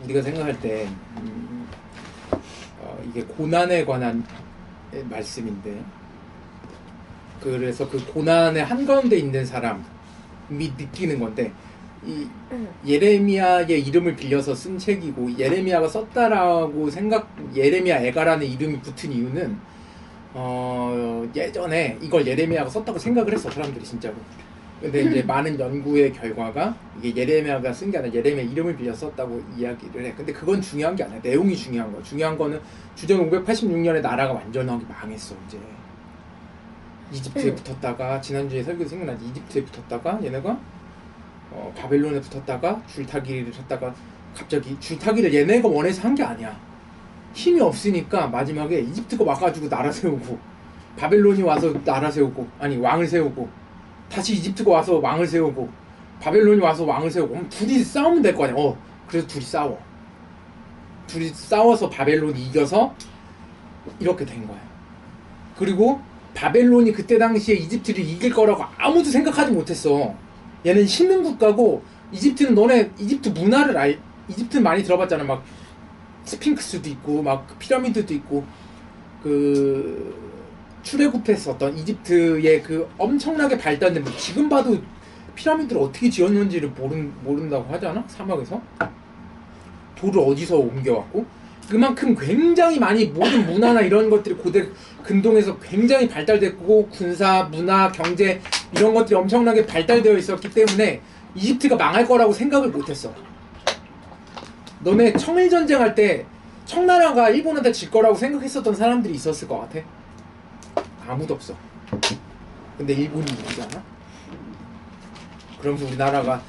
우리가 생각할 때 이게 고난에 관한 말씀인데, 그래서 그 고난의 한가운데 있는 사람이 느끼는 건데, 이 예레미야의 이름을 빌려서 쓴 책이고 예레미야가 썼다라고 예레미야 애가라는 이름이 붙은 이유는 예전에 이걸 예레미야가 썼다고 생각을 했어, 사람들이 진짜로. 근데 이제 많은 연구의 결과가 이게 예레미야가 쓴 게 아니라 예레미야 이름을 빌려 썼다고 이야기를 해. 근데 그건 중요한 게 아니야. 내용이 중요한 거야. 중요한 거는 주전 586년에 나라가 완전하게 망했어. 이제 이집트에 붙었다가, 지난주에 설교도 생각나지, 이집트에 붙었다가 얘네가 바벨론에 붙었다가 줄타기를 했다가 갑자기 줄타기를 얘네가 원해서 한 게 아니야. 힘이 없으니까 마지막에 이집트가 와가지고 나라 세우고, 바벨론이 와서 나라 세우고, 아니 왕을 세우고, 다시 이집트가 와서 왕을 세우고, 바벨론이 와서 왕을 세우고, 그럼 둘이 싸우면 될 거 아니야. 그래서 둘이 싸워. 둘이 싸워서 바벨론이 이겨서 이렇게 된 거야. 그리고 바벨론이 그때 당시에 이집트를 이길 거라고 아무도 생각하지 못했어. 얘는 신흥 국가고, 이집트는 너네 이집트 문화를 이집트는 많이 들어봤잖아. 막 스핑크스도 있고 막 피라미드도 있고, 그 출애굽했었던 이집트의 그 엄청나게 발달된, 지금 봐도 피라미드를 어떻게 지었는지를 모른다고 하잖아. 사막에서 돌을 어디서 옮겨왔고, 그만큼 굉장히 많이 모든 문화나 이런 것들이 고대 근동에서 굉장히 발달됐고, 군사, 문화, 경제 이런 것들이 엄청나게 발달되어 있었기 때문에 이집트가 망할 거라고 생각을 못했어. 너네 청일전쟁 할 때 청나라가 일본한테 질 거라고 생각했었던 사람들이 있었을 것 같아? 아무도 없어. 근데 일본이 이기잖아? 그러면서 우리나라가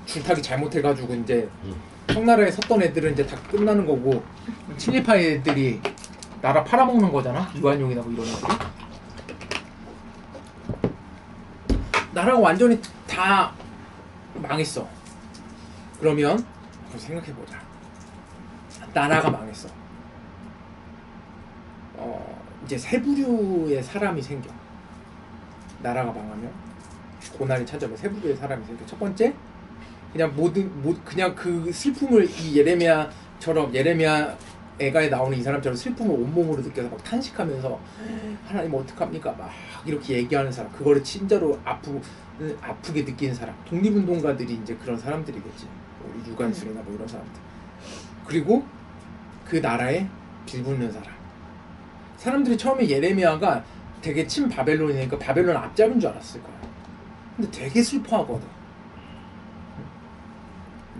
줄타기 잘못해가지고 이제 청나라에 섰던 애들은 이제 다 끝나는 거고, 친일파 애들이 나라 팔아먹는 거잖아? 유한용이나 뭐 이런 애들이. 나라가 완전히 다 망했어. 그러면 생각해보자. 나라가 망했어. 이제 세 부류의 사람이 생겨. 나라가 망하면 고난이 찾아오면 세 부류의 사람이 생겨. 첫 번째, 그냥 그냥 그 슬픔을 이 예레미야처럼, 예레미야 애가에 나오는 이 사람처럼 슬픔을 온몸으로 느껴서 막 탄식하면서 하나님 어떡합니까 막 이렇게 얘기하는 사람, 그거를 진짜로 아프게 느끼는 사람, 독립운동가들이 이제 그런 사람들이겠지. 우리 유관순이나 뭐 이런 사람들. 그리고 그 나라에 빌붙는 사람들이 처음에 예레미야가 되게 친바벨론이니까 바벨론 앞잡인 줄 알았을 거야. 근데 되게 슬퍼하거든.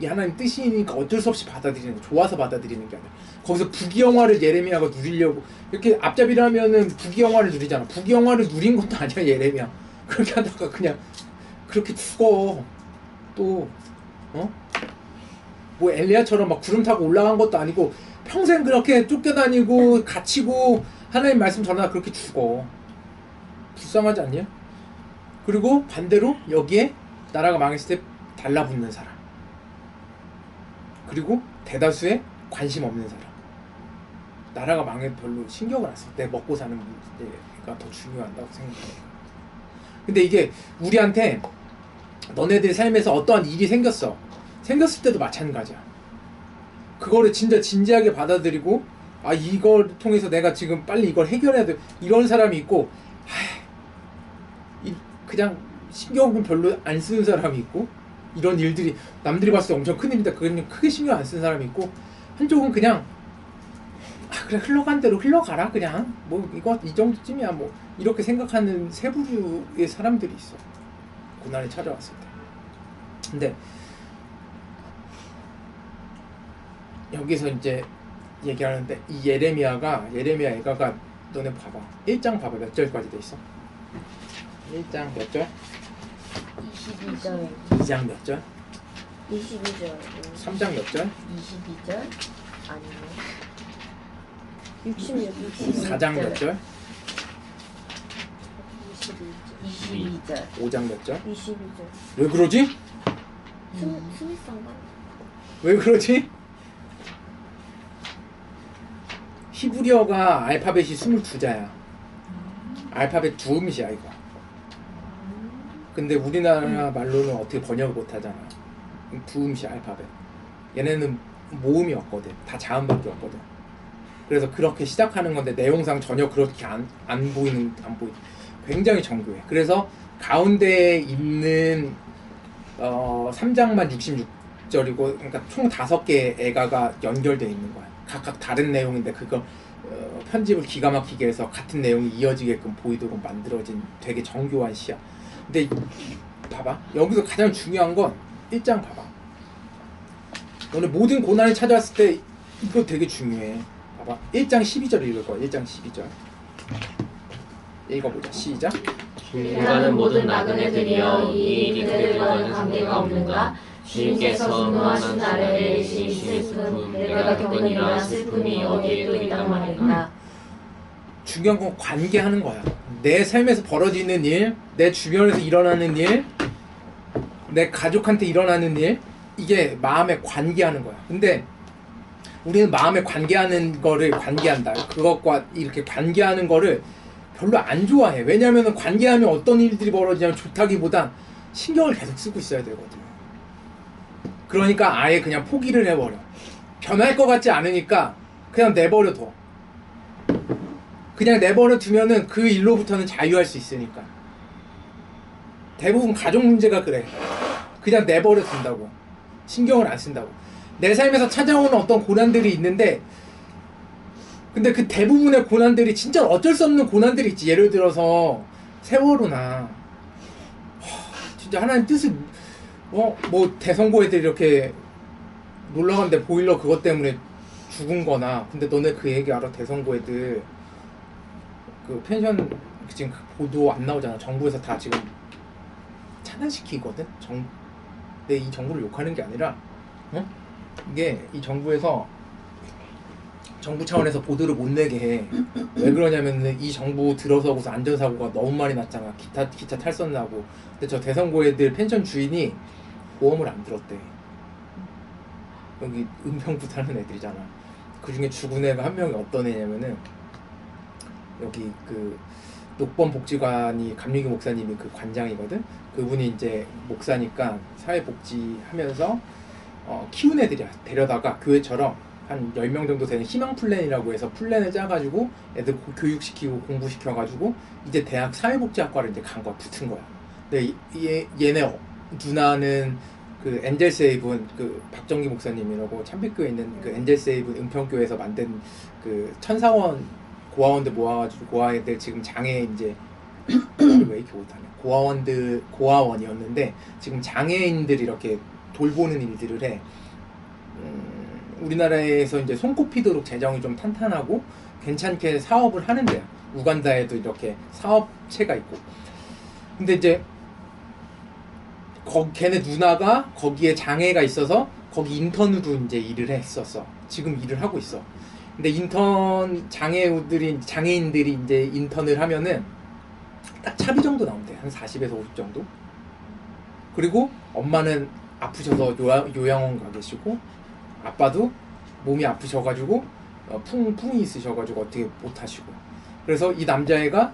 이 하나님 뜻이니까 어쩔 수 없이 받아들이는 거, 좋아서 받아들이는 게 아니라. 거기서 부귀영화를 예레미야가 누리려고, 이렇게 앞잡이라면은 부귀영화를 누리잖아. 부귀영화를 누린 것도 아니야, 예레미야. 그렇게 하다가 그냥 그렇게 죽어. 또 뭐 엘리야처럼 막 구름 타고 올라간 것도 아니고, 평생 그렇게 쫓겨다니고 갇히고 하나님 말씀 전하다 그렇게 죽어. 불쌍하지 않냐? 그리고 반대로 여기에 나라가 망했을 때 달라붙는 사람, 그리고 대다수의 관심 없는 사람. 나라가 망해 별로 신경을 안 써. 내 먹고 사는 문제가 더 중요하다고 생각해. 근데 이게 우리한테, 너네들 삶에서 어떠한 일이 생겼을 때도 마찬가지야. 그거를 진짜 진지하게 받아들이고, 이걸 통해서 내가 지금 빨리 이걸 해결해야 돼, 이런 사람이 있고, 그냥 신경은 별로 안 쓰는 사람이 있고, 이런 일들이 남들이 봤을 때 엄청 큰 일인데 그냥 크게 신경 안 쓰는 사람이 있고, 한쪽은 그냥 그래 흘러간 대로 흘러가라, 그냥 뭐 이거 이 정도쯤이야 뭐 이렇게 생각하는 세 부류의 사람들이 있어, 고난이 찾아왔을 때. 근데 여기서 이제 얘기하는데, 이 예레미야 애가가, 너네 봐봐, 1장 봐봐. 몇 절까지 돼 있어? 1장 몇 절? 22절. 2장 몇 절? 22절. 3장 몇 절? 22절? 아니요. 66, 4장 몇 절? 22절. 5장 몇 절? 22절. 왜 그러지? 스미스인가? 왜 그러지? 히브리어가 알파벳이 22자야. 알파벳 두 음시야 이거. 근데 우리나라 말로는 어떻게 번역을 못하잖아. 두 음시 알파벳. 얘네는 모음이었거든. 다 자음밖에 없거든. 그래서 그렇게 시작하는 건데 내용상 전혀 그렇게 안 보이는 굉장히 정교해. 그래서 가운데에 있는 3장만 66절이고 그러니까 총 5개의 애가가 연결되어 있는 거야. 각각 다른 내용인데 그거 편집을 기가 막히게 해서 같은 내용이 이어지게끔 보이도록 만들어진 되게 정교한 시야. 근데 봐봐. 여기서 가장 중요한 건 1장 봐봐. 너네 모든 고난이 찾아왔을 때 이거 되게 중요해. 봐봐. 1장 12절 읽을 거야. 1장 12절. 읽어보자. 시작. 주님과는 모든 나그네들이여 이 일이 그들과는 관계가 없는가? 주님께서 분노하신 나를 내리신 슬픔 내가 겪은 이러한 슬픔이 어디에 또 있단 말인가? 중요한 건 관계하는 거야. 내 삶에서 벌어지는 일, 내 주변에서 일어나는 일, 내 가족한테 일어나는 일, 이게 마음에 관계하는 거야. 근데 우리는 마음에 관계하는 거를 관계한다. 그것과 이렇게 관계하는 거를 별로 안 좋아해. 왜냐하면 관계하면 어떤 일들이 벌어지냐면 좋다기보단 신경을 계속 쓰고 있어야 되거든. 그러니까 아예 그냥 포기를 해버려. 변할 것 같지 않으니까 그냥 내버려둬. 그냥 내버려 두면은 그 일로부터는 자유할 수 있으니까. 대부분 가족 문제가 그래. 그냥 내버려 둔다고. 신경을 안 쓴다고. 내 삶에서 찾아오는 어떤 고난들이 있는데 근데 그 대부분의 고난들이 진짜 어쩔 수 없는 고난들이 있지. 예를 들어서 세월호나 진짜 하나님 뜻을 뭐 대성고 애들이 이렇게 놀러간데 보일러 그것 때문에 죽은 거나. 근데 너네 그 얘기 알아? 대성고 애들 그 펜션 지금 보도 안 나오잖아. 정부에서 다 지금 차단시키거든. 근데 이 정부를 욕하는 게 아니라 이게 이 정부 차원에서 보도를 못 내게 해. 왜 그러냐면 이 정부 들어서고서 안전사고가 너무 많이 났잖아. 기차 탈선 나고. 근데 저 대성고 애들 펜션 주인이 보험을 안 들었대. 여기 은평구 사는 애들이잖아. 그 중에 죽은 애가 한 명이 어떤 애냐면은 여기 그 녹번 복지관이 감리기 목사님이 그 관장이거든. 그분이 이제 목사니까 사회복지 하면서 키운 애들이야. 데려다가 교회처럼 한 10명 정도 되는 희망 플랜이라고 해서 플랜을 짜가지고 애들 교육시키고 공부시켜가지고 이제 대학 사회복지학과를 이제 간 거야. 붙은 거야. 근데 얘네 누나는 그 엔젤세이븐 그 박정기 목사님이라고 참빛교에 있는 그 엔젤세이븐 은평교에서 만든 그 천사원 고아원들 모아가지고 고아애들 지금 장애 이제 왜 이렇게 못하냐. 고아원이었는데 지금 장애인들이 이렇게 돌보는 일들을 해. 우리나라에서 이제 손꼽히도록 재정이 좀 탄탄하고 괜찮게 사업을 하는데요. 우간다에도 이렇게 사업체가 있고. 근데 이제 걔네 누나가 거기에 장애가 있어서 거기 인턴으로 이제 일을 했었어. 지금 일을 하고 있어. 근데 장애인들이 이제 인턴을 하면은 딱 차비 정도 나온대. 한 40에서 50 정도. 그리고 엄마는 아프셔서 요양원 가 계시고 아빠도 몸이 아프셔가지고 풍이 있으셔가지고 어떻게 못하시고. 그래서 이 남자애가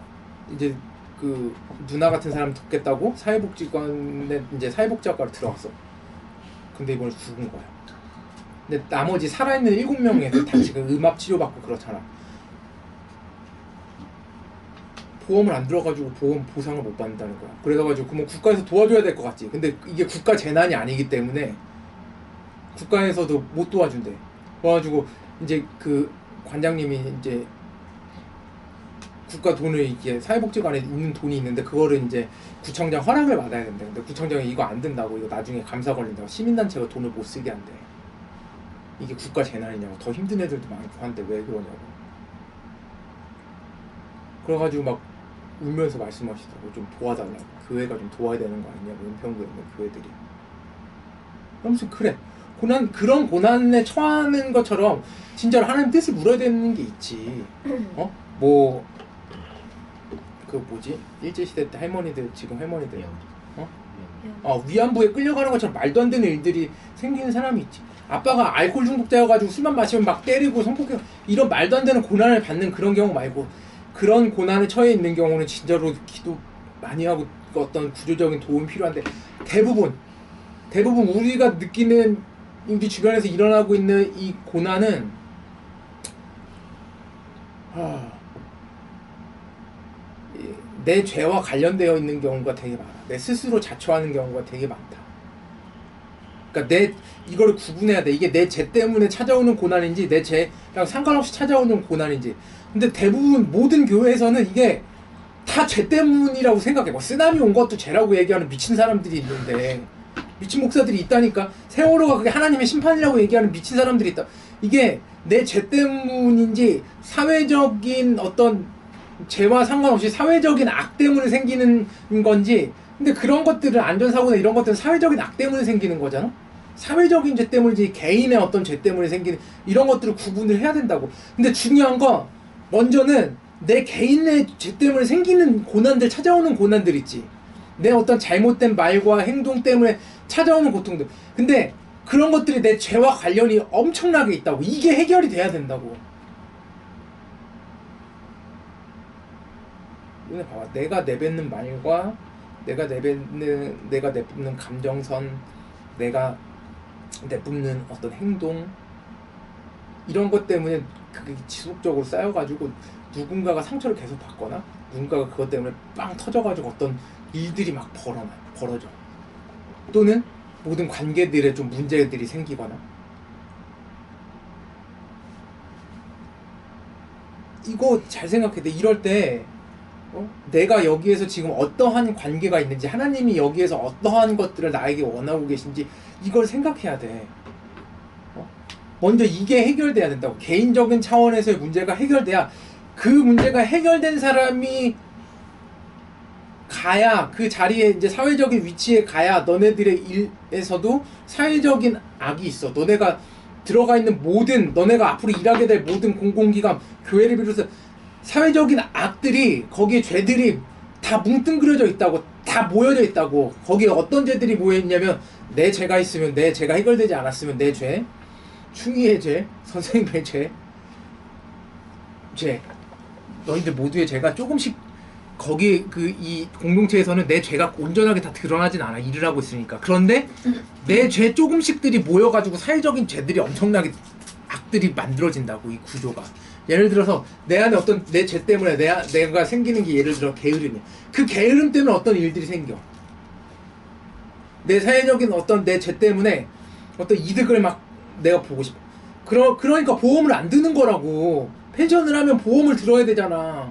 이제 그 누나 같은 사람 돕겠다고 사회복지관에 이제 사회복지학과로 들어갔어. 근데 이번에 죽은 거야. 근데 나머지 살아있는 7명이 다 지금 음압 치료받고 그렇잖아. 보험을 안 들어가지고 보상을 못 받는다는 거야. 그래가지고 그러면 국가에서 도와줘야 될 것 같지. 근데 이게 국가 재난이 아니기 때문에 국가에서도 못 도와준대. 그래가지고 이제 그 관장님이 이제 국가 돈을 이게 사회복지관에 있는 돈이 있는데 그거를 이제 구청장 허락을 받아야 된대. 근데 구청장이 이거 안 된다고, 이거 나중에 감사 걸린다고, 시민단체가 돈을 못 쓰게 한대. 이게 국가 재난이냐고. 더 힘든 애들도 많고 한데 왜 그러냐고. 그래가지고 막 울면서 말씀하시더라고. 좀 도와달라고. 교회가 좀 도와야 되는 거 아니냐고. 은평구에 있는 교회들이. 아무튼 그래. 그런 고난에 처하는 것처럼 진짜로 하나님 뜻을 물어야 되는 게 있지. 그 뭐지? 일제시대 때 할머니들, 지금 할머니들 위안부에 끌려가는 것처럼 말도 안 되는 일들이 생기는 사람이 있지. 아빠가 알코올 중독자여가지고 술만 마시면 막 때리고 성폭행, 이런 말도 안 되는 고난을 받는 그런 경우 말고, 그런 고난에 처해 있는 경우는 진짜로 기도 많이 하고 어떤 구조적인 도움이 필요한데, 대부분 우리가 느끼는 우리 주변에서 일어나고 있는 이 고난은 내 죄와 관련되어 있는 경우가 되게 많아. 내 스스로 자초하는 경우가 되게 많다. 그러니까 이거를 구분해야 돼. 이게 내 죄 때문에 찾아오는 고난인지 내 죄랑 상관없이 찾아오는 고난인지. 근데 대부분 모든 교회에서는 이게 다 죄 때문이라고 생각해. 뭐 쓰나미 온 것도 죄라고 얘기하는 미친 사람들이 있는데, 미친 목사들이 있다니까. 세월호가 그게 하나님의 심판이라고 얘기하는 미친 사람들이 있다. 이게 내 죄 때문인지 사회적인 어떤 죄와 상관없이 사회적인 악 때문에 생기는 건지. 근데 그런 것들은 안전사고나 이런 것들은 사회적인 악 때문에 생기는 거잖아. 사회적인 죄 때문인지 개인의 어떤 죄 때문에 생기는 이런 것들을 구분을 해야 된다고. 근데 중요한 건 먼저는 내 개인의 죄 때문에 생기는 고난들, 찾아오는 고난들 있지. 내 어떤 잘못된 말과 행동 때문에 찾아오는 고통들. 근데 그런 것들이 내 죄와 관련이 엄청나게 있다고. 이게 해결이 돼야 된다고. 근데 봐봐. 내가 내뱉는 말과 내가 내뿜는 감정선, 내가 내뿜는 어떤 행동, 이런 것 때문에 그게 지속적으로 쌓여가지고 누군가가 상처를 계속 받거나 누군가가 그것 때문에 빵 터져가지고 어떤 일들이 막 벌어져. 또는 모든 관계들에 좀 문제들이 생기거나. 이거 잘 생각해. 이럴 때 내가 여기에서 지금 어떠한 관계가 있는지, 하나님이 여기에서 어떠한 것들을 나에게 원하고 계신지 이걸 생각해야 돼. 먼저 이게 해결돼야 된다고. 개인적인 차원에서의 문제가 해결돼야, 그 문제가 해결된 사람이 가야, 그 자리에 이제 사회적인 위치에 가야 너네들의 일에서도 사회적인 악이 있어. 너네가 들어가 있는 모든, 너네가 앞으로 일하게 될 모든 공공기관, 교회를 비롯해서 사회적인 악들이, 거기에 죄들이 다 뭉뚱그려져 있다고. 다 모여져 있다고. 거기에 어떤 죄들이 모여있냐면, 내 죄가 있으면, 내 죄가 해결되지 않았으면 내 죄, 충의의 죄, 선생님의 죄, 너희들 모두의 죄가 조금씩, 거기 이 공동체에서는 내 죄가 온전하게 다 드러나진 않아. 일을 하고 있으니까. 그런데 내 죄 조금씩들이 모여가지고 사회적인 죄들이 엄청나게 악들이 만들어진다고. 이 구조가. 예를 들어서 내 안에 어떤 내 죄 때문에 내가 생기는 게, 예를 들어 게으름이야. 그 게으름 때문에 어떤 일들이 생겨. 내 사회적인 어떤 내 죄 때문에 어떤 이득을 막 내가 보고 싶어. 그러니까 보험을 안 드는 거라고. 펜션을 하면 보험을 들어야 되잖아.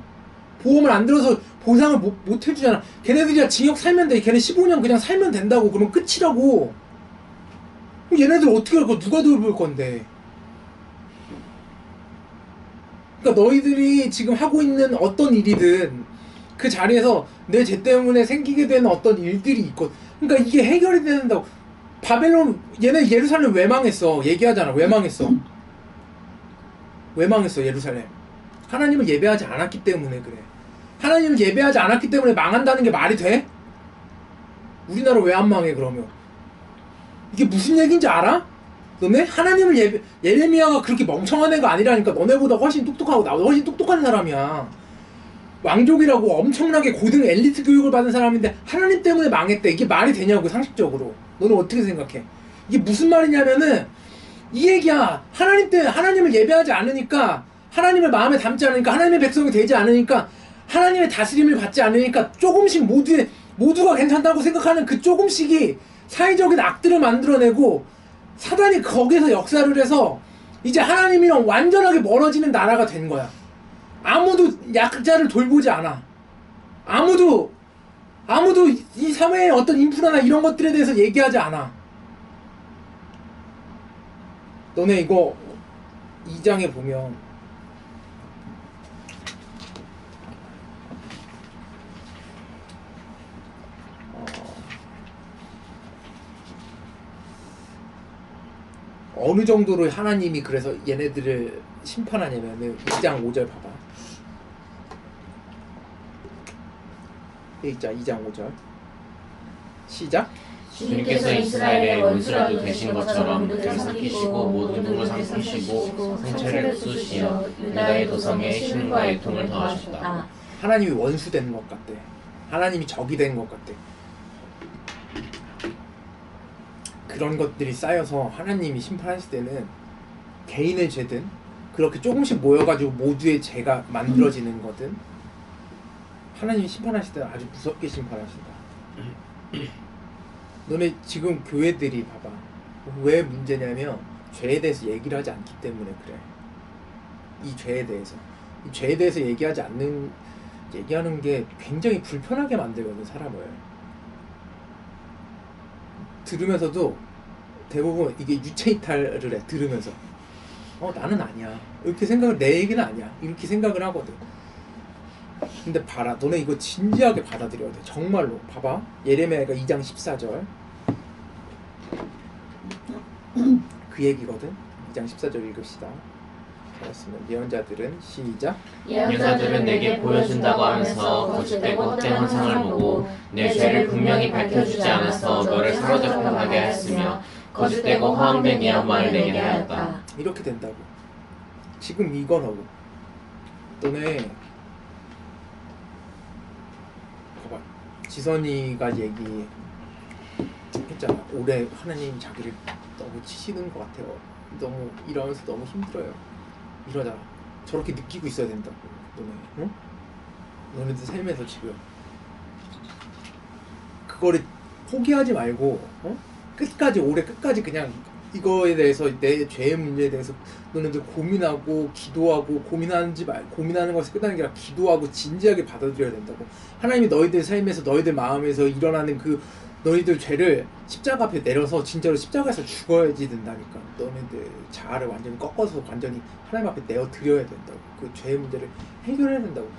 보험을 안 들어서 보상을 못 해주잖아. 걔네들이야 징역 살면 돼. 걔네 15년 그냥 살면 된다고. 그러면 끝이라고. 그럼 얘네들 어떻게 할 거야? 누가 돌볼 건데? 그러니까 너희들이 지금 하고 있는 어떤 일이든 그 자리에서 내 죄 때문에 생기게 되는 어떤 일들이 있거든. 그러니까 이게 해결이 된다고. 바벨론, 얘네 예루살렘 왜 망했어? 얘기하잖아. 왜 망했어? 왜 망했어 예루살렘? 하나님을 예배하지 않았기 때문에 그래. 하나님을 예배하지 않았기 때문에 망한다는 게 말이 돼? 우리나라 왜 안 망해 그러면? 이게 무슨 얘기인지 알아? 너네 하나님을 예레미야가 그렇게 멍청한 애가 아니라니까. 너네보다 훨씬 똑똑하고 나보다 훨씬 똑똑한 사람이야. 왕족이라고 엄청나게 고등 엘리트 교육을 받은 사람인데 하나님 때문에 망했대. 이게 말이 되냐고. 상식적으로 너는 어떻게 생각해? 이게 무슨 말이냐면은 이 얘기야. 하나님을 예배하지 않으니까, 하나님을 마음에 담지 않으니까, 하나님의 백성이 되지 않으니까, 하나님의 다스림을 받지 않으니까 조금씩 모두가 괜찮다고 생각하는 그 조금씩이 사회적인 악들을 만들어내고, 사단이 거기서 역사를 해서 이제 하나님이랑 완전하게 멀어지는 나라가 된 거야. 아무도 약자를 돌보지 않아. 아무도 이 사회의 어떤 인프라나 이런 것들에 대해서 얘기하지 않아. 너네 이거 2장에 보면 어느 정도로 하나님이 그래서 얘네들을 심판하냐면은 2장 5절 봐봐. 2장 5절 시작. 주님께서 이스라엘의 원수라도 되신 것처럼 그들을 삼키시고 모든 동을 삼키시고 상처를 쑤시어 유다의 도성에 신과 애통을 더하셨다. 하나님이 원수 된 것 같대. 하나님이 적이 된 것 같대. 그런 것들이 쌓여서 하나님이 심판하실 때는 개인의 죄든 그렇게 조금씩 모여가지고 모두의 죄가 만들어지는 거든 하나님이 심판하실 때는 아주 무섭게 심판하신다. 너네 지금 교회들이 봐봐. 왜 문제냐면 죄에 대해서 얘기를 하지 않기 때문에 그래. 이 죄에 대해서. 이 죄에 대해서 얘기하는 게 굉장히 불편하게 만들거든, 사람을. 들으면서도 대부분 이게 유체이탈을 해, 들으면서. 나는 아니야. 이렇게 생각을, 내 얘기는 아니야. 이렇게 생각을 하거든. 근데 봐라, 너네 이거 진지하게 받아들여야 돼. 정말로. 봐봐. 예레미야가 2장 14절. 그 얘기거든. 2장 14절 읽읍시다. 잘했으면 예언자들은 시작. 예언자들은 내게 보여준다고 하면서 거짓되고 헛된 환상을 보고 내 죄를 분명히 밝혀주지 않아서 너를 사로잡혀 가게 하였으며 거짓되고 허황된 예언만을 내게 하였다. 이렇게 된다고. 지금 이거라고. 너네 봐봐. 지선이가 얘기했잖아. 올해 하나님 자기를 너무 치시는 것 같아요. 너무 일하면서 너무 힘들어요. 이러잖아. 저렇게 느끼고 있어야 된다고. 너네, 응? 너네들 삶에서 지금 그거를 포기하지 말고, 끝까지, 올해 끝까지 그냥 이거에 대해서, 내 죄의 문제에 대해서 너네들 고민하고 기도하고 고민하는 것을 끝나는 게 아니라 기도하고 진지하게 받아들여야 된다고. 하나님이 너희들 삶에서, 너희들 마음에서 일어나는 그 너희들 죄를 십자가 앞에 내려서 진짜로 십자가에서 죽어야지 된다니까. 너네들 자아를 완전히 꺾어서 완전히 하나님 앞에 내어 드려야 된다고. 그 죄의 문제를 해결해야 된다고.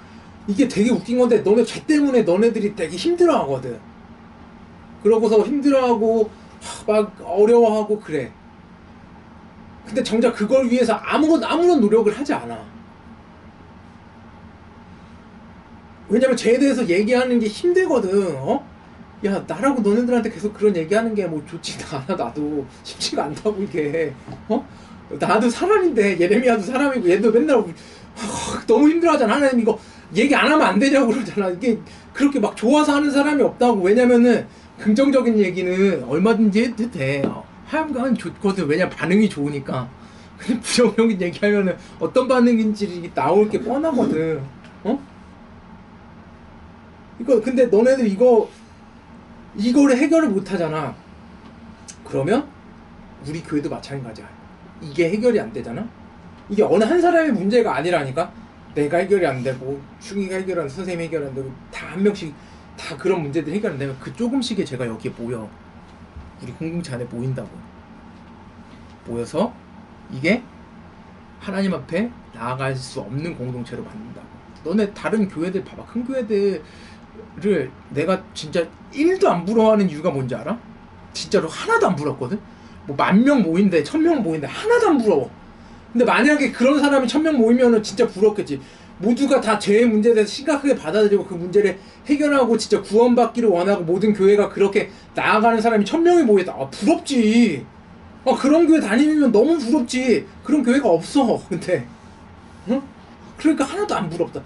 이게 되게 웃긴 건데 너네 죄 때문에 너네들이 되게 힘들어하거든. 그러고서 힘들어하고 막 어려워하고 그래. 근데 정작 그걸 위해서 아무런 노력을 하지 않아. 왜냐면 죄에 대해서 얘기하는 게 힘들거든. 야, 나라고 너네들한테 계속 그런 얘기하는 게 뭐 좋지도 않아. 나도 쉽지가 않다고 이게. 나도 사람인데, 예레미야도 사람이고 얘도 맨날 너무 힘들어하잖아. 하나님 이거 얘기 안 하면 안 되냐고 그러잖아. 이게 그렇게 막 좋아서 하는 사람이 없다고. 왜냐면은 긍정적인 얘기는 얼마든지 해도 돼. 하여간 좋거든. 왜냐 반응이 좋으니까. 근데 부정적인 얘기하면은 어떤 반응인지 나올 게 뻔하거든. 이거 근데 너네들 이거를 해결을 못 하잖아. 그러면 우리 교회도 마찬가지야. 이게 해결이 안 되잖아. 이게 어느 한 사람의 문제가 아니라니까. 내가 해결이 안 되고 충이가 해결 안 되고 선생님이 해결 안 되고 다 한 명씩 다 그런 문제들 해결 안 되면 그 조금씩의 제가 여기에 모여. 우리 공동체 안에 모인다고. 모여서 이게 하나님 앞에 나아갈 수 없는 공동체로 만든다고. 너네 다른 교회들 봐봐. 큰 교회들을 내가 진짜 1도 안 부러워하는 이유가 뭔지 알아? 진짜로 하나도 안 부럽거든? 뭐 10,000명 모인데 1,000명 모인데 하나도 안 부러워. 근데 만약에 그런 사람이 1,000명 모이면은 진짜 부럽겠지. 모두가 다 죄의 문제에 대해서 심각하게 받아들이고 그 문제를 해결하고 진짜 구원받기를 원하고 모든 교회가 그렇게 나아가는 사람이 1,000명이 모였다. 부럽지. 그런 교회 다니면 너무 부럽지. 그런 교회가 없어. 근데 그러니까 하나도 안 부럽다.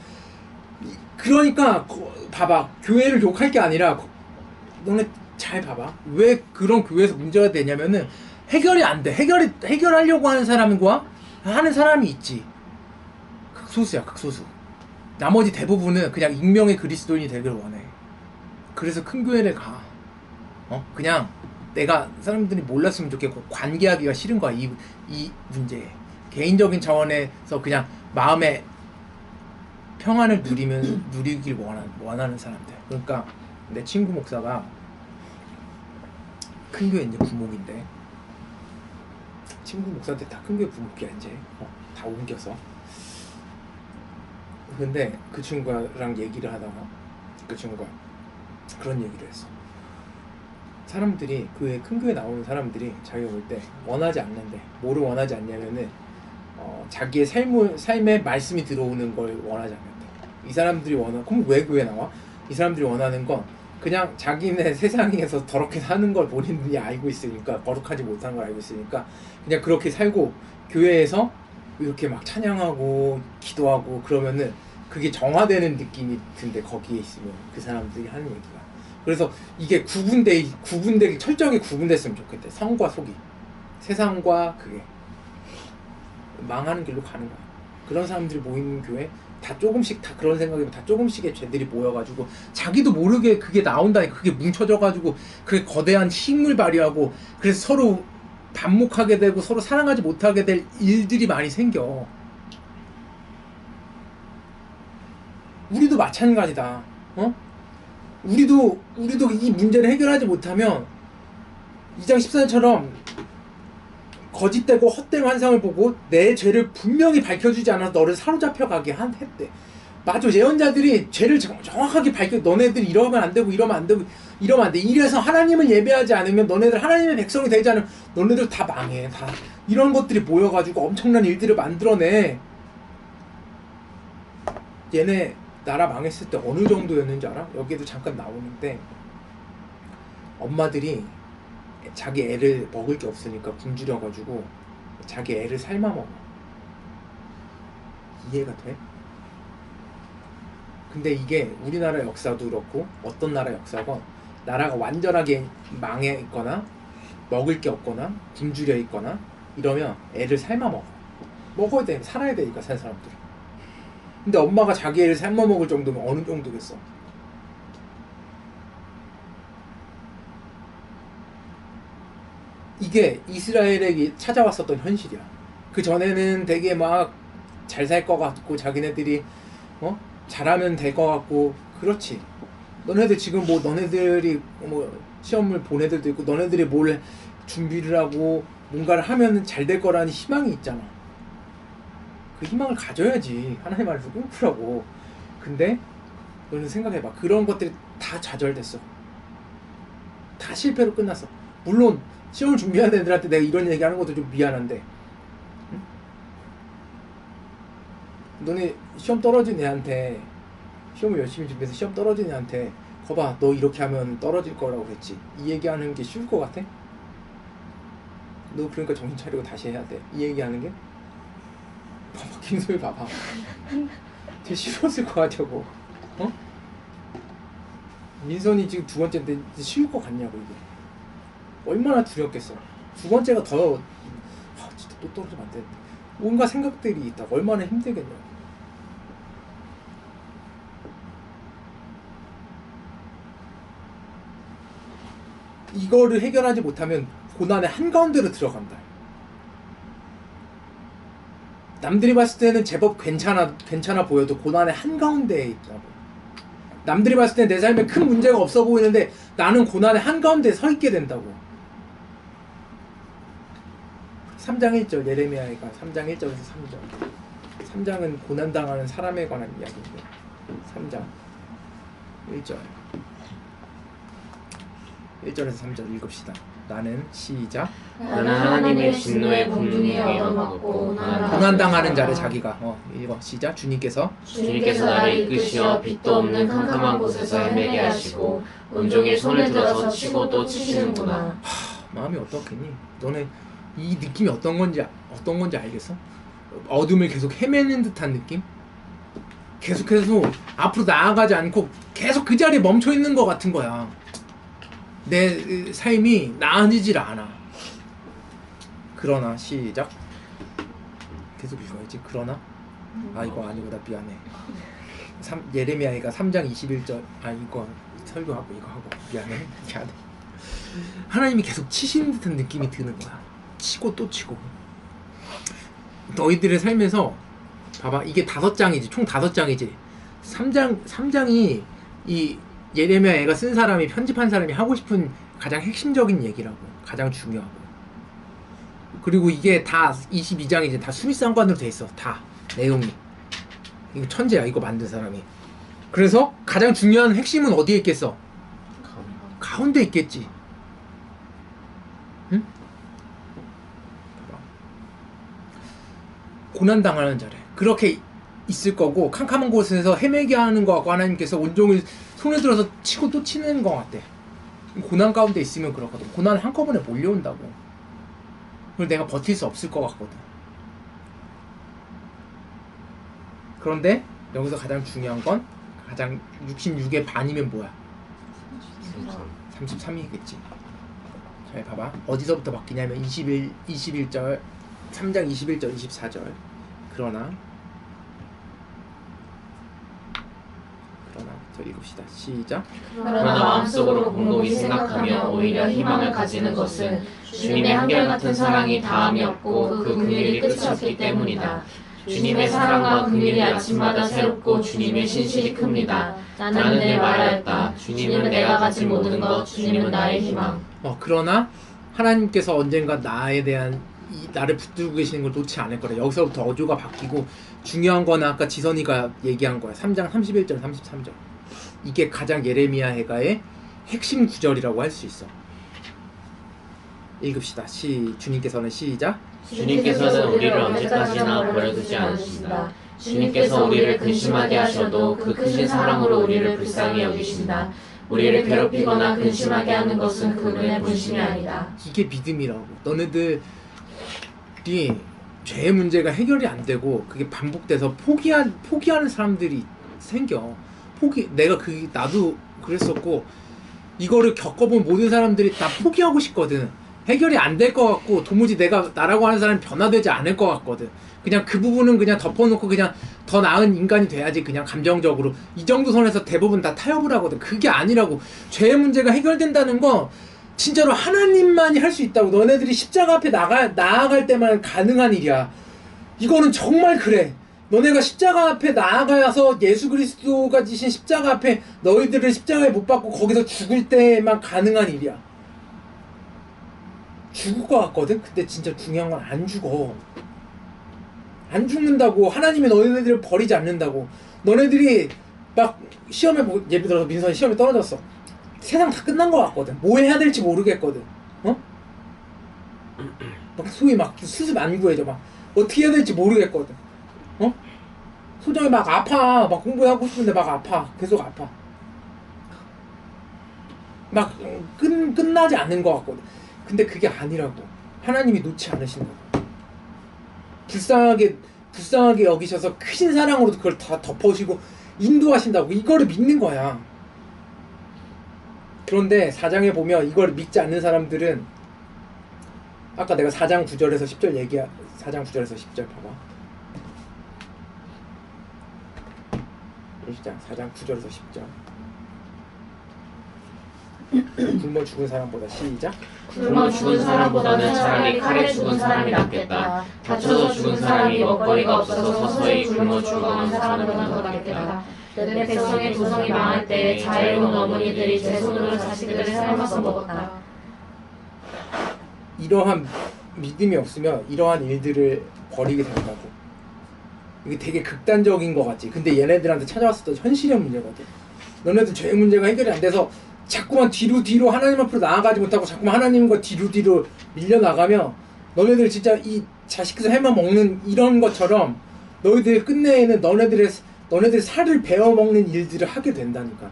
그러니까 봐봐. 교회를 욕할 게 아니라 너네 잘 봐봐. 왜 그런 교회에서 문제가 되냐면은 해결이 안 돼. 해결하려고 하는 사람과 하는 사람이 있지. 극소수야, 극소수. 나머지 대부분은 그냥 익명의 그리스도인이 되길 원해. 그래서 큰 교회를 가. 그냥 내가 사람들이 몰랐으면 좋겠고 관계하기가 싫은 거야. 이 문제에. 개인적인 차원에서 그냥 마음의 평안을 누리길 원하는 사람들. 그러니까 내 친구 목사가 큰 교회 이제 부목인데, 친구 목사한테 다 큰 교회 부목이야 이제. 다 옮겨서. 근데 그 친구랑 얘기를 하다가 그 친구가 그런 얘기를 했어. 사람들이 큰 교회 나오는 사람들이 자기가 볼 때 원하지 않는데, 뭐를 원하지 않냐면은 자기의 삶의 말씀이 들어오는 걸 원하지 않는데, 이 사람들이 그럼 왜 교회 나와? 이 사람들이 원하는 건 그냥 자기네 세상에서 더럽게 사는 걸 본인들이 알고 있으니까, 거룩하지 못한 걸 알고 있으니까 그냥 그렇게 살고, 교회에서 이렇게 막 찬양하고 기도하고 그러면은 그게 정화되는 느낌이 든데, 거기에 있으면 그 사람들이 하는 얘기가. 그래서 이게 구분되기 철저하게 구분됐으면 좋겠대. 성과 속이. 세상과 그게. 망하는 길로 가는 거야. 그런 사람들이 모이는 교회 다 조금씩 다 그런 생각이면 다 조금씩의 죄들이 모여가지고 자기도 모르게 그게 나온다니까. 그게 뭉쳐져가지고 그게 거대한 힘을 발휘하고 그래서 서로 반목하게 되고 서로 사랑하지 못하게 될 일들이 많이 생겨. 우리도 마찬가지다. 어? 우리도 이 문제를 해결하지 못하면 2장 14절처럼 거짓되고 헛된 환상을 보고 내 죄를 분명히 밝혀주지 않아서 너를 사로잡혀 가게 했대. 맞아. 예언자들이 죄를 정확하게 너네들 이러면 안 되고 이러면 안 되고 이러면 안 돼. 이래서 하나님을 예배하지 않으면 너네들 하나님의 백성이 되지 않으면 너네들 다 망해. 다 이런 것들이 모여가지고 엄청난 일들을 만들어내. 얘네 나라 망했을 때 어느 정도였는지 알아? 여기도 잠깐 나오는데 엄마들이 자기 애를 먹을 게 없으니까 굶주려가지고 자기 애를 삶아먹어. 이해가 돼? 근데 이게 우리나라 역사도 그렇고 어떤 나라 역사건 나라가 완전하게 망해 있거나 먹을 게 없거나 굶주려 있거나 이러면 애를 삶아먹어. 먹어야 돼. 살아야 되니까 산 사람들은. 근데 엄마가 자기 애를 삶아먹을 정도면 어느 정도겠어? 이게 이스라엘에게 찾아왔었던 현실이야. 그 전에는 되게 막 잘 살 것 같고 자기네들이 잘하면 될 것 같고 그렇지. 너네들 지금 뭐 너네들이 뭐 시험을 본 애들도 있고 너네들이 뭘 준비를 하고 뭔가를 하면 잘 될 거라는 희망이 있잖아. 그 희망을 가져야지. 하나님 안에서 꿈꾸라고. 근데 너는 생각해봐. 그런 것들이 다 좌절됐어. 다 실패로 끝났어. 물론 시험을 준비하는 애들한테 내가 이런 얘기하는 것도 좀 미안한데 응? 너네 시험 떨어진 애한테 시험을 열심히 준비해서 시험 떨어진 애한테 거봐 너 이렇게 하면 떨어질 거라고 그랬지. 이 얘기하는 게 쉬울 것 같아? 너 그러니까 정신 차리고 다시 해야 돼. 이 얘기하는 게? 봐봐 김소희 봐봐. 되게 쉬웠을 것 같냐고. 어? 민선이 지금 두 번째인데 쉬울 것 같냐고 이게. 얼마나 두렵겠어. 두 번째가 더 진짜 또 떨어지면 안 되는데 온갖 생각들이 있다. 얼마나 힘들겠냐고. 이거를 해결하지 못하면 고난의 한가운데로 들어간다. 남들이 봤을 때는 제법 괜찮아 보여도 고난의 한가운데에 있다고. 남들이 봤을 때 내 삶에 큰 문제가 없어 보이는데 나는 고난의 한가운데에 서 있게 된다고. 3장 1절 예레미야가 3장 1절에서 3절. 3장은 고난당하는 사람에 관한 이야기인데 3장 1절 1절에서 3절 읽읍시다. 나는 시작. 나는 하나님의 진노의 분중에 얻어맞고 고난당하는 자를 자기가 읽어. 시작. 주님께서 나를 이끄시어 빛도 없는 캄캄한 곳에서 헤매게 하시고 온종일 손을 들어서 치고 또 치시는구나. 마음이 어떻겠니? 너네 이 느낌이 어떤 건지 알겠어? 어둠을 계속 헤매는 듯한 느낌? 계속해서 앞으로 나아가지 않고 계속 그 자리에 멈춰 있는 것 같은 거야. 내 삶이 나아지질 않아. 그러나 시작. 계속 읽어야지. 그러나 이거 아니고 나 미안해. 예레미야가 3장 21절 이거 설교하고 이거 하고 미안해. 하나님이 계속 치시는 듯한 느낌이 드는 거야. 치고 또 치고. 너희들의 삶에서 봐봐. 이게 5장이지. 총 5장이지. 3장이 이 예레미야 애가 쓴 사람이 편집한 사람이 하고 싶은 가장 핵심적인 얘기라고. 가장 중요하고. 그리고 이게 다 22장이지. 다 수미상관으로 돼 있어. 다 내용이. 이거 천재야. 이거 만든 사람이. 그래서 가장 중요한 핵심은 어디에 있겠어? 가운데 있겠지. 응? 고난당하는 자래. 그렇게 있을 거고 캄캄한 곳에서 헤매게 하는 거 같고 하나님께서 온종일 손을 들어서 치고 또 치는 거 같대. 고난 가운데 있으면 그렇거든. 고난 한꺼번에 몰려온다고. 그걸 내가 버틸 수 없을 것 같거든. 그런데 여기서 가장 중요한 건 가장 66의 반이면 뭐야? 33이겠지. 잘 봐봐. 어디서부터 바뀌냐면 21절 3장 21절 24절. 그러나 저 읽읍시다. 시작. 그러나 마음속으로 곰곰이 생각하며 오히려 희망을 가지는 것은 주님의 한결같은 사랑이 다함이 없고 그 긍휼이 끝이 없기 때문이다. 주님의 사랑과 긍휼이 아침마다 새롭고 주님의 신실이 큽니다. 나는 늘 말하였다. 주님은 내가 가진 모든 것, 주님은 나의 희망. 그러나 하나님께서 언젠가 나에 대한 나를 붙들고 계시는 걸 놓지 않을 거래. 여기서부터 어조가 바뀌고 중요한 거는 아까 지선이가 얘기한 거야. 3장 31절 33절. 이게 가장 예레미야 해가의 핵심 구절이라고 할 수 있어. 읽읍시다. 주님께서는 시작. 주님께서는 우리를 언제까지나 버려두지 않으신다. 주님께서 우리를 근심하게 하셔도 그 크신 사랑으로 우리를 불쌍히 여기신다. 우리를 괴롭히거나 근심하게 하는 것은 그분의 본심이 아니다. 이게 믿음이라고. 너네들이 죄의 문제가 해결이 안 되고 그게 반복돼서 포기하는 사람들이 생겨. 나도 그랬었고 이거를 겪어본 모든 사람들이 다 포기하고 싶거든. 해결이 안 될 것 같고 도무지 나라고 하는 사람이 변화되지 않을 것 같거든. 그냥 그 부분은 그냥 덮어놓고 그냥 더 나은 인간이 돼야지. 그냥 감정적으로 이 정도 선에서 대부분 다 타협을 하거든. 그게 아니라고. 죄의 문제가 해결된다는 건 진짜로 하나님만이 할 수 있다고. 너네들이 십자가 앞에 나아갈 때만 가능한 일이야. 이거는 정말 그래. 너네가 십자가 앞에 나아가서 예수 그리스도가 지신 십자가 앞에 너희들을 십자가에 못 박고 거기서 죽을 때만 가능한 일이야. 죽을 것 같거든? 근데 진짜 중요한 건 안 죽어. 안 죽는다고. 하나님이 너네들을 버리지 않는다고. 너네들이 막 시험에 예를 들어서 민선이 시험에 떨어졌어. 세상 다 끝난 것 같거든. 뭐 해야 될지 모르겠거든. 막 소위 막 수습 안 구해져. 막 어떻게 해야 될지 모르겠거든. 소정이 막 아파. 막 공부하고 싶은데 막 아파. 계속 아파. 막 끝나지 않는 것 같거든. 근데 그게 아니라고. 하나님이 놓지 않으신다고. 불쌍하게 여기셔서 크신 사랑으로 그걸 다 덮어주시고 인도하신다고. 이거를 믿는 거야. 그런데 4장에 보면 이걸 믿지 않는 사람들은 아까 내가 4장 9절에서 10절 4장 9절에서 10절 봐봐. 4장 9절에서 10절. 굶어 죽은 사람보다 시작. 굶어 죽은 사람보다는 차라리 칼에 죽은 사람이 낫겠다. 다쳐서 죽은 사람이 먹거리가 없어서 서서히 굶어 죽어가는 사람보다 더 낫겠다. 내 백성의 조성이 망할 때 자애로운 어머니들이 제 손으로 자식들을 삶아서 먹었다. 이러한 믿음이 없으면 이러한 일들을 벌이게 된다고. 이게 되게 극단적인 것 같지. 근데 얘네들한테 찾아왔을 때 현실의 문제거든. 너네들 죄의 문제가 해결이 안 돼서 자꾸만 뒤로 하나님 앞으로 나아가지 못하고 자꾸만 하나님과 뒤로 밀려나가면 너네들 진짜 이 자식들 삶아 먹는 이런 것처럼 너희들 끝내에는 너네들 살을 베어 먹는 일들을 하게 된다니까.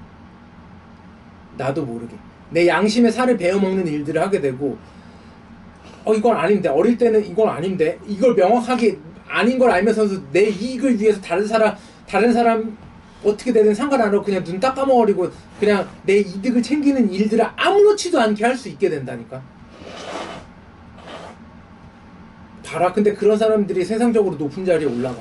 나도 모르게 내 양심의 살을 베어 먹는 일들을 하게 되고 이건 아닌데, 어릴 때는 이건 아닌데, 이걸 명확하게 아닌 걸 알면서도 내 이익을 위해서 다른 사람 어떻게 되든 상관 안 하고 그냥 눈 딱 감아버리고 그냥 내 이득을 챙기는 일들을 아무렇지도 않게 할 수 있게 된다니까. 봐라. 근데 그런 사람들이 세상적으로 높은 자리에 올라가.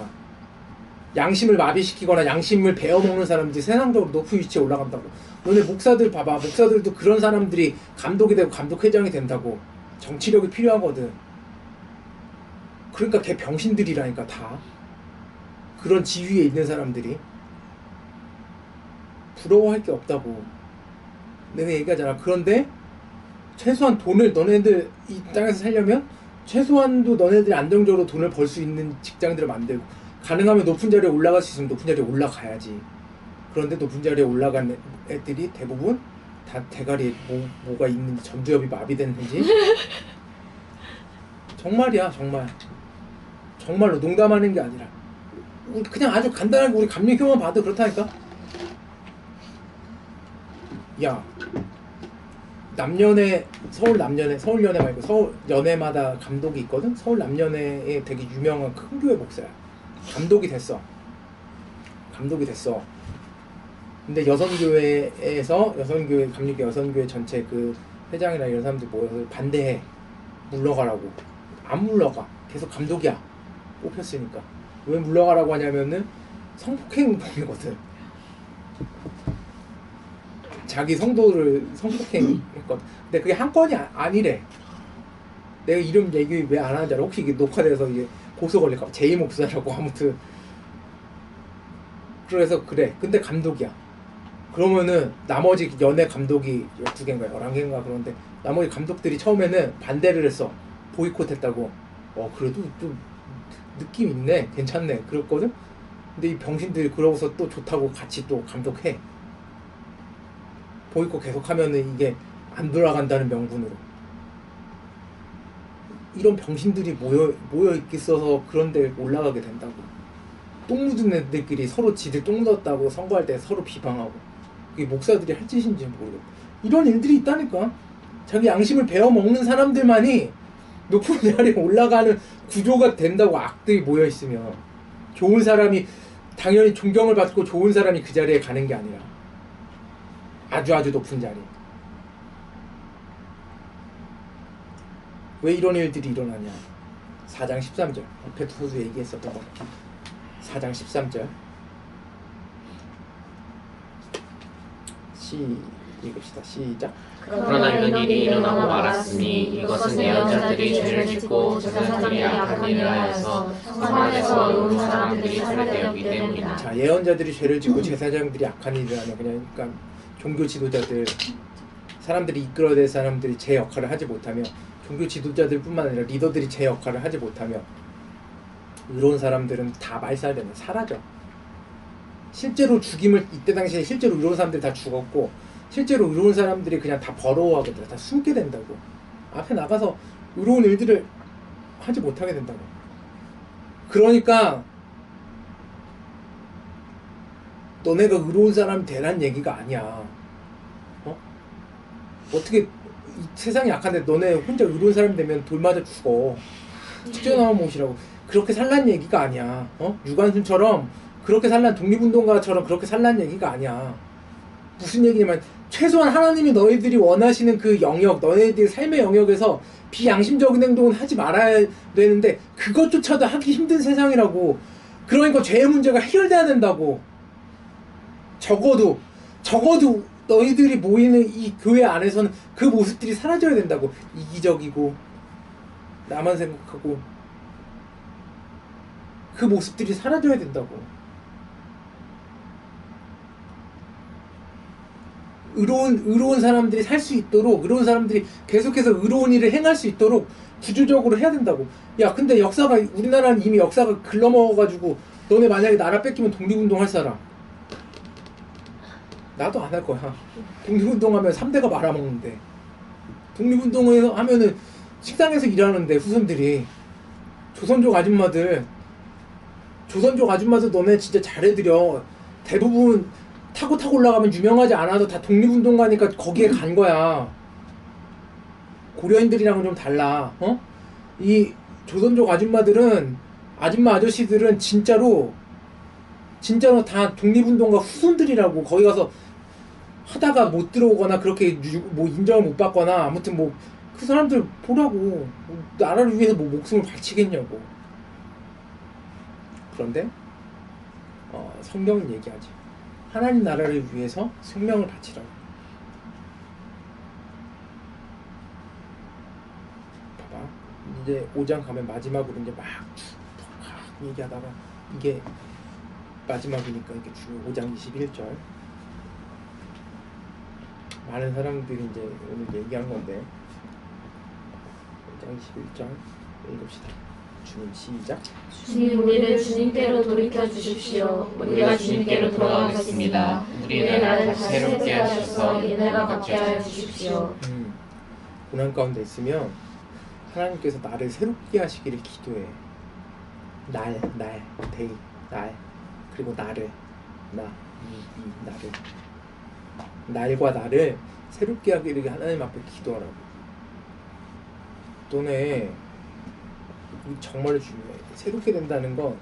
양심을 마비시키거나 양심을 베어먹는 사람들이 세상적으로 높은 위치에 올라간다고. 너네 목사들 봐봐. 목사들도 그런 사람들이 감독이 되고 감독회장이 된다고. 정치력이 필요하거든. 그러니까 걔 병신들이라니까. 다 그런 지위에 있는 사람들이. 부러워할 게 없다고 내가 얘기하잖아. 그런데 최소한 돈을 너네들 이 땅에서 살려면 최소한도 너네들이 안정적으로 돈을 벌 수 있는 직장들을 만들고, 가능하면 높은 자리에 올라갈 수 있으면 높은 자리에 올라가야지. 그런데 높은 자리에 올라간 애들이 대부분 다 대가리에 뭐가 있는지, 전두엽이 마비됐는지. 정말이야. 정말로 농담하는 게 아니라 그냥 아주 간단하게 우리 감리교만 봐도 그렇다니까. 야, 서울 연애 말고 서울 연애마다 감독이 있거든. 서울 남연애에 되게 유명한 큰 교회 목사야. 감독이 됐어. 근데 여성교회에서 여성교회 감리교 여성교회 전체 그 회장이나 이런 사람들 모여서 반대해. 물러가라고. 안 물러가. 계속 감독이야. 뽑혔으니까. 왜 물러가라고 하냐면은 성폭행범이거든. 자기 성도를 성폭행했거든. 근데 그게 한 건이 아니래. 내가 이름 얘기 왜 안 하는지 알아? 혹시 이게 녹화돼서 이게 고소 걸릴까 봐. 제이 목사라고 아무튼. 그래서 그래. 근데 감독이야. 그러면은 나머지 연예 감독이 12개인가 11개인가 그런데 나머지 감독들이 처음에는 반대를 했어. 보이콧 했다고. 그래도 좀 느낌 있네. 괜찮네. 그랬거든? 근데 이 병신들이 그러고서 또 좋다고 같이 또 감독해. 보이콧 계속하면은 이게 안 돌아간다는 명분으로. 이런 병신들이 모여 있겠어서 그런 데 올라가게 된다고. 똥 묻은 애들끼리 서로 지들 똥 묻었다고 선거할 때 서로 비방하고. 그게 목사들이 할 짓인지 모르겠다. 이런 일들이 있다니까. 자기 양심을 베어먹는 사람들만이 높은 자리에 올라가는 구조가 된다고. 악들이 모여있으면 좋은 사람이 당연히 존경을 받고 좋은 사람이 그 자리에 가는 게 아니라 아주 높은 자리. 왜 이런 일들이 일어나냐. 4장 13절 앞에 서도 얘기했었던 거. 4장 13절 읽읍시다. 시작. 그러나 이런 일이 일어나고 말았으니 이것은 예언자들이 죄를 짓고 제사장들이 악한 일을 하여서 성 안에서 의로운 사람들이 살되었기 때문이다. 자, 예언자들이 죄를 짓고 제사장들이 악한 일을 하면 그러니까 종교 지도자들 사람들이 이끌어야 될 사람들이 제 역할을 하지 못하며 종교 지도자들뿐만 아니라 리더들이 제 역할을 하지 못하며 의로운 사람들은 다 말살되면 사라져. 실제로 죽임을 이때 당시에 실제로 의로운 사람들이 다 죽었고 실제로 의로운 사람들이 그냥 다 버러워하거든. 다 숨게 된다고. 앞에 나가서 의로운 일들을 하지 못하게 된다고. 그러니까 너네가 의로운 사람이 되란 얘기가 아니야. 어떻게 이 세상이 약한데 너네 혼자 의로운 사람이 되면 돌 맞아 죽어. 축제나무 못이라고. 그렇게 살란 얘기가 아니야. 유관순처럼 그렇게 살란 독립운동가처럼 그렇게 살란 얘기가 아니야. 무슨 얘기냐면 최소한 하나님이 너희들이 원하시는 그 영역, 너희들의 삶의 영역에서 비양심적인 행동은 하지 말아야 되는데 그것조차도 하기 힘든 세상이라고. 그러니까 죄의 문제가 해결돼야 된다고. 적어도 너희들이 모이는 이 교회 안에서는 그 모습들이 사라져야 된다고. 이기적이고 나만 생각하고 그 모습들이 사라져야 된다고. 의로운 사람들이 살 수 있도록, 의로운 사람들이 계속해서 의로운 일을 행할 수 있도록 구조적으로 해야 된다고. 야, 근데 우리나라는 이미 역사가 글러먹어가지고 너네 만약에 나라 뺏기면 독립운동 할 사람? 나도 안 할 거야. 독립운동하면 3대가 말아먹는데. 독립운동을 하면은 식당에서 일하는데 후손들이 조선족 아줌마들 너네 진짜 잘해드려. 대부분 타고 올라가면 유명하지 않아도 다 독립운동가니까 거기에 간 거야. 고려인들이랑은 좀 달라. 이 조선족 아저씨들은 진짜로 다 독립운동가 후손들이라고. 거기 가서 하다가 못 들어오거나 그렇게 뭐 인정을 못 받거나 아무튼 뭐 그 사람들 보라고. 나라를 위해서 뭐 목숨을 바치겠냐고. 그런데 성경은 얘기하지. 하나님 나라를 위해서 생명을 바치라고. 봐봐. 이제 5장 가면 마지막으로 이제 막 얘기하다가 이게 마지막이니까 이게 중요. 5장 21절. 많은 사람들이 이제 오늘 얘기한 건데 5장 21절 읽읍시다. 주님 시작. 주님, 우리를 주님께로 돌이켜 주십시오. 우리가 주님께로 돌아가겠습니다. 우리의 나를 다시 새롭게 하셔서 은혜가 받게 하여 주십시오. 고난 가운데 있으면 하나님께서 나를 새롭게 하시기를 기도해. 날 그리고 나를 날과 나를 새롭게 하기를 하나님 앞에 기도하라고. 너네 정말 중요해. 새롭게 된다는 건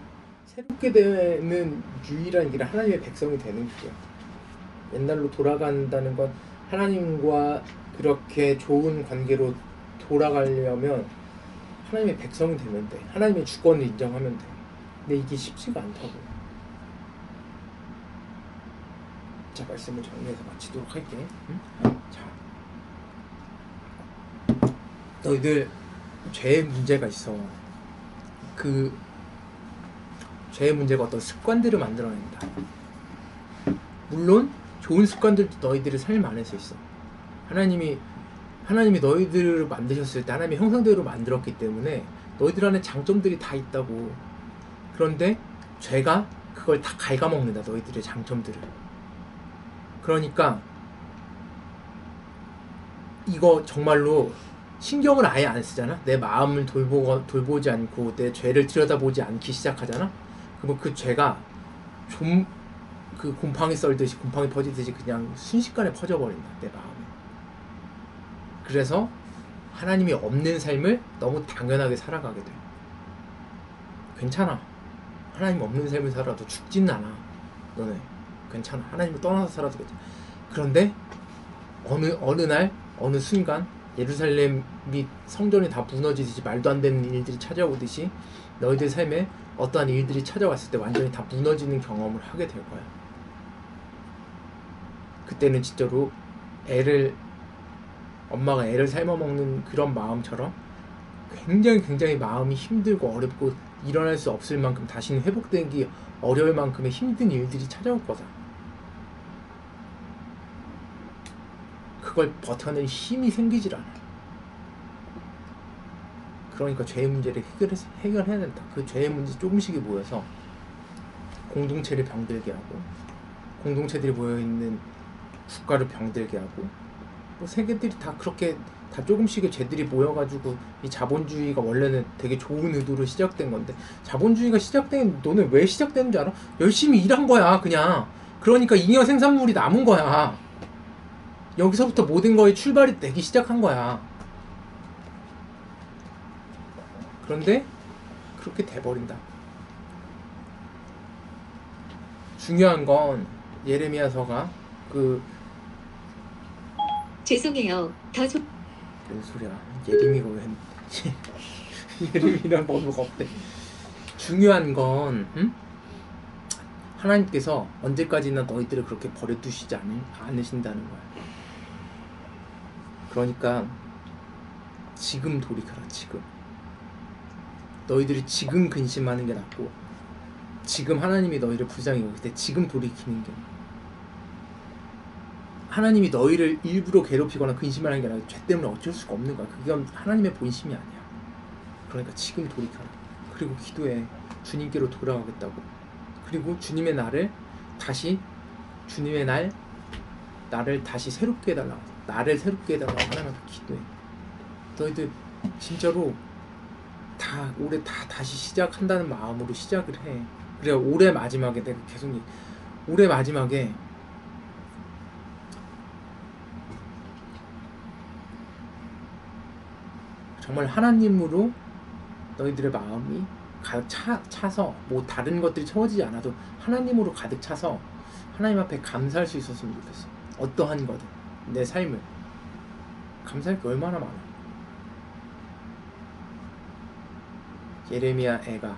새롭게 되는 유일한 길은 하나님의 백성이 되는 길이야. 옛날로 돌아간다는 건 하나님과 그렇게 좋은 관계로 돌아가려면 하나님의 백성이 되면 돼. 하나님의 주권을 인정하면 돼. 근데 이게 쉽지가 않다고. 자, 말씀을 정리해서 마치도록 할게. 응? 자, 너희들 죄의 문제가 있어. 그 죄의 문제가 어떤 습관들을 만들어낸다. 물론 좋은 습관들도 너희들의 삶 안에서 있어. 하나님이 너희들을 만드셨을 때 하나님의 형상대로 만들었기 때문에 너희들 안에 장점들이 다 있다고. 그런데 죄가 그걸 다 갉아먹는다, 너희들의 장점들을. 그러니까 이거 정말로 신경을 아예 안 쓰잖아. 내 마음을 돌보지 않고 내 죄를 들여다보지 않기 시작하잖아. 그러면 그 죄가 좀 그 곰팡이 썰듯이, 곰팡이 퍼지듯이 그냥 순식간에 퍼져버린다, 내 마음에. 그래서 하나님이 없는 삶을 너무 당연하게 살아가게 돼. 괜찮아. 하나님 없는 삶을 살아도 죽지는 않아. 너네 괜찮아. 하나님을 떠나서 살아도 괜찮아. 그런데 어느 날 어느 순간 예루살렘이, 성전이 다 무너지듯이, 말도 안 되는 일들이 찾아오듯이 너희들 삶에 어떠한 일들이 찾아왔을 때 완전히 다 무너지는 경험을 하게 될 거야. 그때는 진짜로 엄마가 애를 삶아먹는 그런 마음처럼 굉장히 마음이 힘들고 어렵고 일어날 수 없을 만큼, 다시는 회복되기 어려울 만큼의 힘든 일들이 찾아올 거다. 그걸 버텨낼 힘이 생기질 않아. 그러니까 죄의 문제를 해결해야 된다. 그 죄의 문제 조금씩이 모여서 공동체를 병들게 하고, 공동체들이 모여있는 국가를 병들게 하고, 뭐 세계들이 다 그렇게 다 조금씩의 죄들이 모여가지고, 이 자본주의가 원래는 되게 좋은 의도로 시작된 건데, 자본주의가 너는 왜 시작되는 줄 알아? 열심히 일한 거야, 그냥. 그러니까 잉여 생산물이 남은 거야. 여기서부터 모든 거에 출발이 되기 시작한 거야. 그런데 그렇게 돼버린다. 중요한 건 예레미야서가 죄송해요. 무슨 소리야. 예레미야가 왜 예레미야랑 뭐가 없대. 중요한 건 하나님께서 언제까지나 너희들을 그렇게 버려두시지 않으신다는 거야. 그러니까 지금 돌이켜라. 지금 너희들이 지금 근심하는 게 낫고, 지금 하나님이 너희를 불쌍히 여길 때 지금 돌이키는 게, 하나님이 너희를 일부러 괴롭히거나 근심하는 게 아니라 죄 때문에 어쩔 수가 없는 거야. 그게 하나님의 본심이 아니야. 그러니까 지금 돌이켜라. 그리고 기도해. 주님께로 돌아가겠다고. 그리고 주님의 나를 다시 새롭게 해달라고, 나를 새롭게 해달라고 하나님께 기도해. 너희들 진짜로 올해 다시 시작한다는 마음으로 시작을 해. 그래, 올해 마지막에 내가 계속 올해 마지막에 정말 하나님으로 너희들의 마음이 가득 차서, 뭐 다른 것들이 채워지지 않아도 하나님으로 가득 차서 하나님 앞에 감사할 수 있었으면 좋겠어. 어떠한 거든 내 삶을 감사할 게 얼마나 많아. 예레미야 애가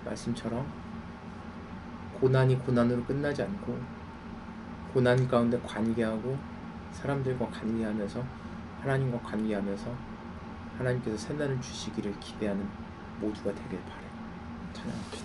말씀처럼 고난이 고난으로 끝나지 않고, 고난 가운데 관계하고, 사람들과 관계하면서, 하나님과 관계하면서 하나님께서 새날을 주시기를 기대하는 모두가 되길 바래. 찬양합시다.